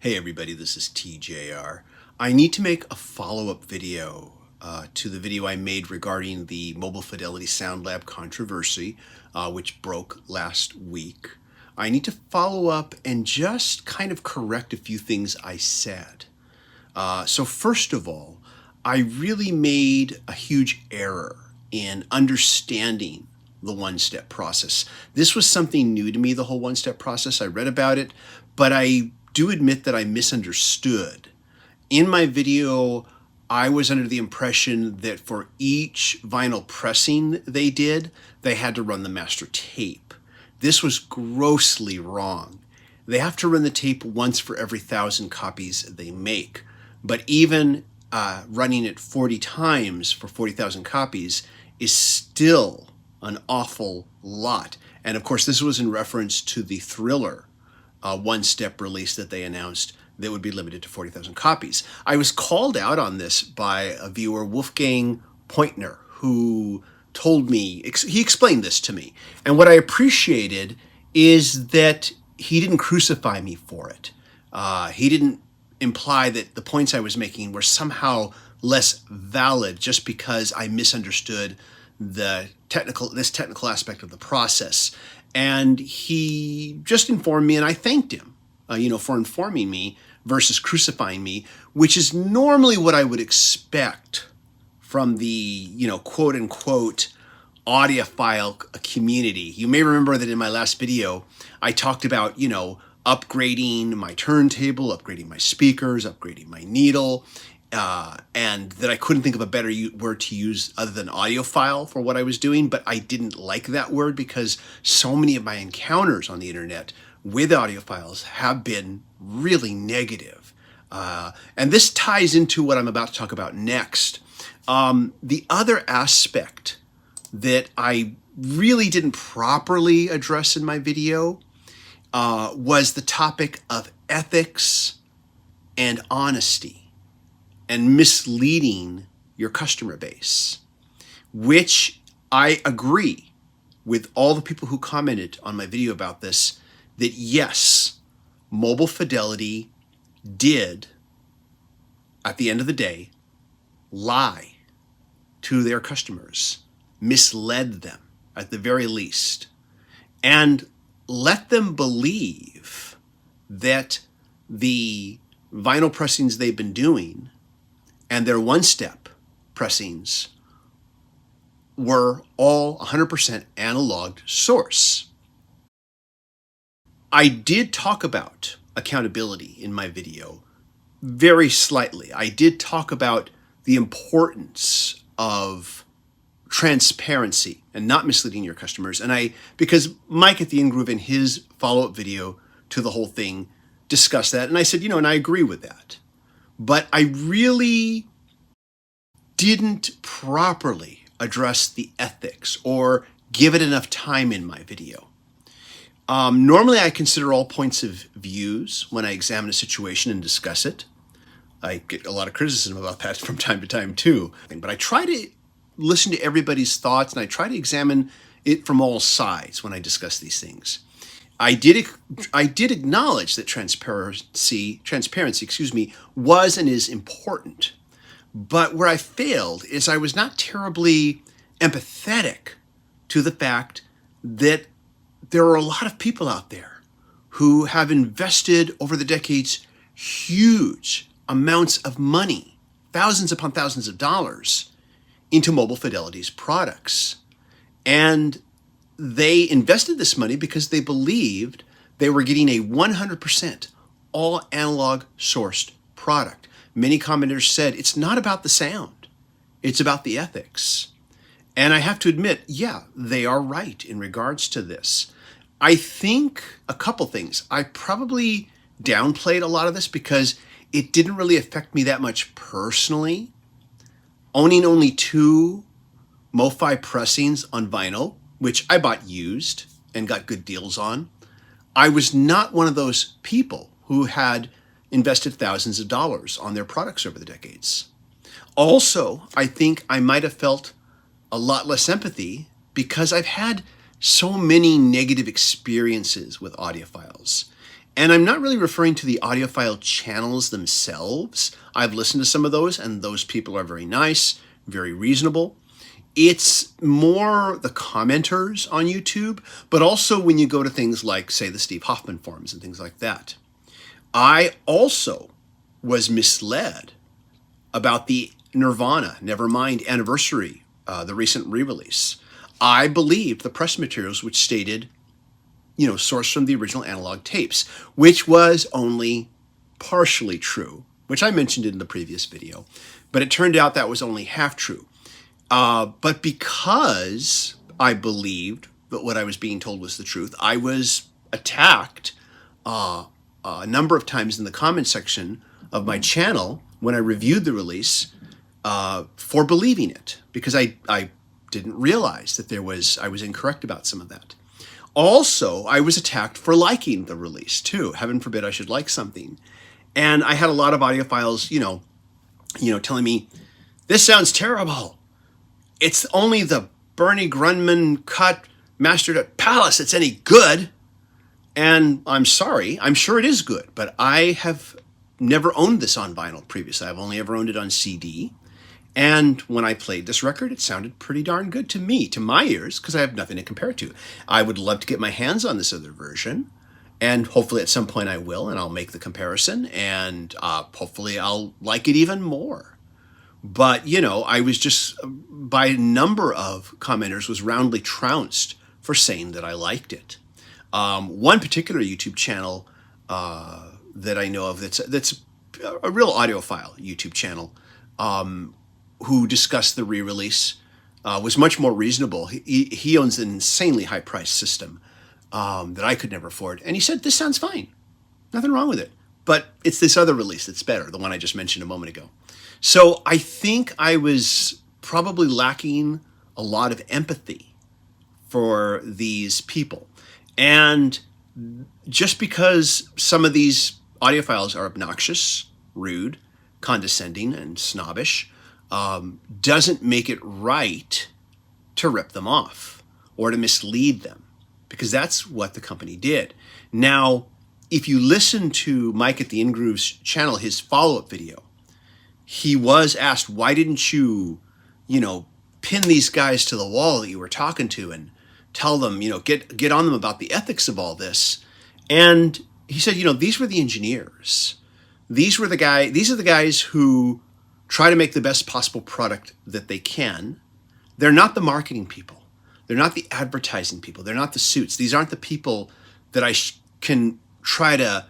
Hey everybody, this is TJR. I need to make a follow-up video to the video I made regarding the Mobile Fidelity Sound Lab controversy, which broke last week. I need to follow up and just kind of correct a few things I said. So first of all, I really made a huge error in understanding the one-step process. This was something new to me, the whole one-step process. I read about it, but I do admit that I misunderstood. In my video, I was under the impression that for each vinyl pressing they did, they had to run the master tape. This was grossly wrong. They have to run the tape once for every 1,000 copies they make. But even running it 40 times for 40,000 copies is still an awful lot. And of course, this was in reference to the Thriller one-step release that they announced that would be limited to 40,000 copies. I was called out on this by a viewer, Wolfgang Pointner, who told me, he explained this to me. And what I appreciated is that he didn't crucify me for it. He didn't imply that the points I was making were somehow less valid just because I misunderstood this technical aspect of the process. And he just informed me, and I thanked him, for informing me versus crucifying me, which is normally what I would expect from the, quote unquote, audiophile community. You may remember that in my last video, I talked about, upgrading my turntable, upgrading my speakers, upgrading my needle, and that I couldn't think of a better word to use other than audiophile for what I was doing, but I didn't like that word because so many of my encounters on the internet with audiophiles have been really negative. And this ties into what I'm about to talk about next. The other aspect that I really didn't properly address in my video was the topic of ethics and honesty and misleading your customer base, which I agree with all the people who commented on my video about this, that yes, Mobile Fidelity did, at the end of the day, lie to their customers, misled them at the very least, and let them believe that the vinyl pressings they've been doing and their one-step pressings were all 100% analog source. I did talk about accountability in my video very slightly. I did talk about the importance of transparency and not misleading your customers. And because Mike at the In-Groove in his follow-up video to the whole thing discussed that. And I said, and I agree with that. But I really didn't properly address the ethics or give it enough time in my video. Normally, I consider all points of views when I examine a situation and discuss it. I get a lot of criticism about that from time to time too. But I try to listen to everybody's thoughts and I try to examine it from all sides when I discuss these things. I did acknowledge that transparency, was and is important. But where I failed is I was not terribly empathetic to the fact that there are a lot of people out there who have invested over the decades huge amounts of money, thousands upon thousands of dollars, into Mobile Fidelity's products. And they invested this money because they believed they were getting a 100% all analog sourced product. Many commenters said it's not about the sound, it's about the ethics. And I have to admit, yeah, they are right in regards to this. I think a couple things. I probably downplayed a lot of this because it didn't really affect me that much personally. Owning only 2 Mofi pressings on vinyl, which I bought used and got good deals on, I was not one of those people who had invested thousands of dollars on their products over the decades. Also, I think I might have felt a lot less empathy because I've had so many negative experiences with audiophiles. And I'm not really referring to the audiophile channels themselves. I've listened to some of those, and those people are very nice, very reasonable. It's more the commenters on YouTube, but also when you go to things like, say, the Steve Hoffman forums and things like that. I also was misled about the Nirvana Nevermind anniversary, the recent re-release. I believed the press materials which stated, sourced from the original analog tapes, which was only partially true, which I mentioned in the previous video. But it turned out that was only half true. But because I believed that what I was being told was the truth, I was attacked a number of times in the comment section of my channel when I reviewed the release for believing it, because I didn't realize that I was incorrect about some of that. Also, I was attacked for liking the release too. Heaven forbid I should like something. And I had a lot of audiophiles, telling me, this sounds terrible. It's only the Bernie Grundman cut mastered at Palace that's any good. And I'm sorry, I'm sure it is good, but I have never owned this on vinyl previously. I've only ever owned it on CD. And when I played this record, it sounded pretty darn good to me, to my ears, because I have nothing to compare it to. I would love to get my hands on this other version, and hopefully at some point I will, and I'll make the comparison, and hopefully I'll like it even more. But, I was just, by a number of commenters, was roundly trounced for saying that I liked it. One particular YouTube channel that I know of that's a real audiophile YouTube channel, who discussed the re-release, was much more reasonable. He owns an insanely high-priced system that I could never afford. And he said, this sounds fine. Nothing wrong with it. But it's this other release that's better, the one I just mentioned a moment ago. So I think I was probably lacking a lot of empathy for these people. And just because some of these audiophiles are obnoxious, rude, condescending, and snobbish, doesn't make it right to rip them off or to mislead them, because that's what the company did. Now, if you listen to Mike at the In-Groove's channel, his follow-up video, he was asked, why didn't you, pin these guys to the wall that you were talking to and tell them, get on them about the ethics of all this? And he said, these were the engineers. These are the guys who try to make the best possible product that they can. They're not the marketing people. They're not the advertising people. They're not the suits. These aren't the people that I can try to,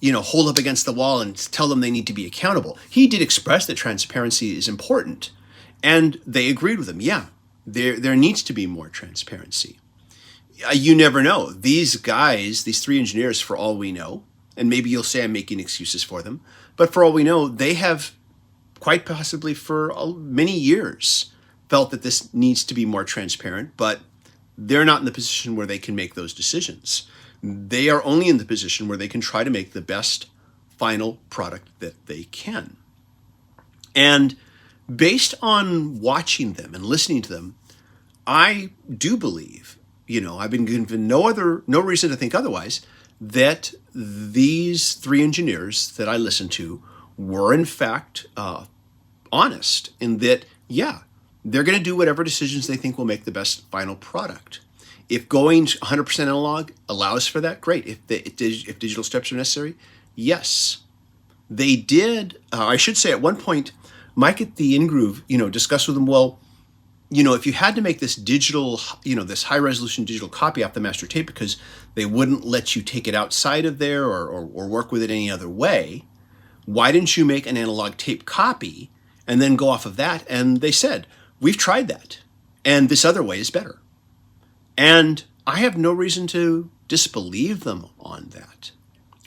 hold up against the wall and tell them they need to be accountable. He did express that transparency is important, and they agreed with him. Yeah, there needs to be more transparency. You never know. These guys, these three engineers, for all we know, and maybe you'll say I'm making excuses for them, but for all we know, they have quite possibly for many years felt that this needs to be more transparent, but they're not in the position where they can make those decisions. They are only in the position where they can try to make the best final product that they can. And based on watching them and listening to them, I do believe, I've been given no reason to think otherwise, that these three engineers that I listened to were in fact honest in that, yeah, they're going to do whatever decisions they think will make the best final product. If going 100% analog allows for that, great. If digital steps are necessary, yes. They did, I should say at one point, Mike at the In-Groove, discussed with them, well, if you had to make this digital, this high resolution digital copy off the master tape because they wouldn't let you take it outside of there or work with it any other way, why didn't you make an analog tape copy and then go off of that? And they said, we've tried that, and this other way is better. And I have no reason to disbelieve them on that.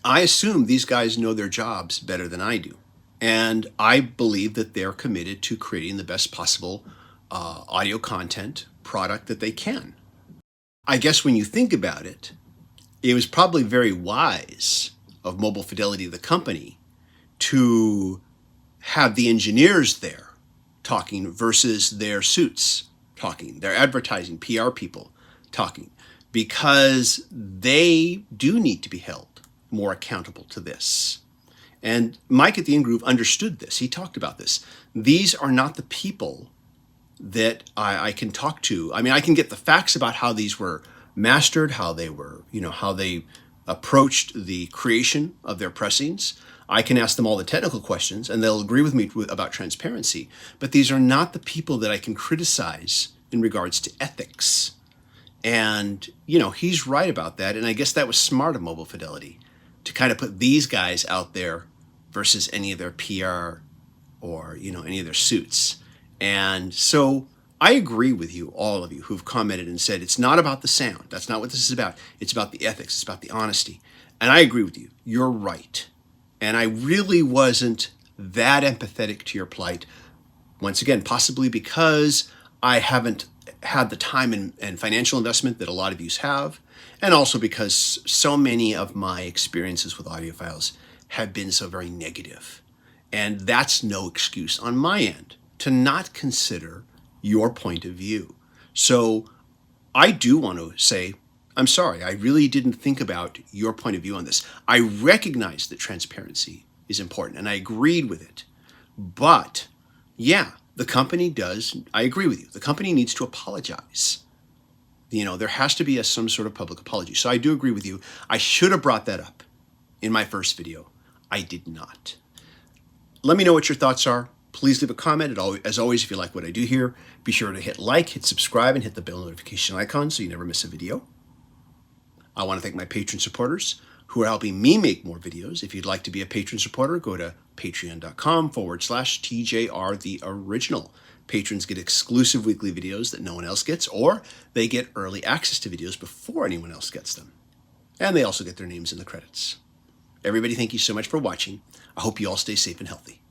I assume these guys know their jobs better than I do. And I believe that they're committed to creating the best possible audio content product that they can. I guess when you think about it, it was probably very wise of Mobile Fidelity, the company, to have the engineers there talking versus their suits talking, their advertising, PR people talking, because they do need to be held more accountable to this. And Mike at the In-Groove understood this. He talked about this. These are not the people that I can talk to. I mean, I can get the facts about how these were mastered, how they were, how they approached the creation of their pressings. I can ask them all the technical questions and they'll agree with me about transparency. But these are not the people that I can criticize in regards to ethics. And, he's right about that. And I guess that was smart of Mobile Fidelity to kind of put these guys out there versus any of their PR or, any of their suits. And so I agree with you, all of you who've commented and said, it's not about the sound. That's not what this is about. It's about the ethics. It's about the honesty. And I agree with you. You're right. And I really wasn't that empathetic to your plight. Once again, possibly because I haven't had the time and financial investment that a lot of you have. And also because so many of my experiences with audiophiles have been so very negative. And that's no excuse on my end to not consider your point of view. So I do want to say, I'm sorry, I really didn't think about your point of view on this. I recognize that transparency is important and I agreed with it. But yeah, the company does, I agree with you, the company needs to apologize. There has to be some sort of public apology. So I do agree with you. I should have brought that up in my first video. I did not. Let me know what your thoughts are. Please leave a comment. As always, if you like what I do here, be sure to hit like, hit subscribe, and hit the bell notification icon so you never miss a video. I want to thank my patron supporters who are helping me make more videos. If you'd like to be a patron supporter, go to patreon.com/TJR the original. Patrons get exclusive weekly videos that no one else gets, or they get early access to videos before anyone else gets them. And they also get their names in the credits. Everybody, thank you so much for watching. I hope you all stay safe and healthy.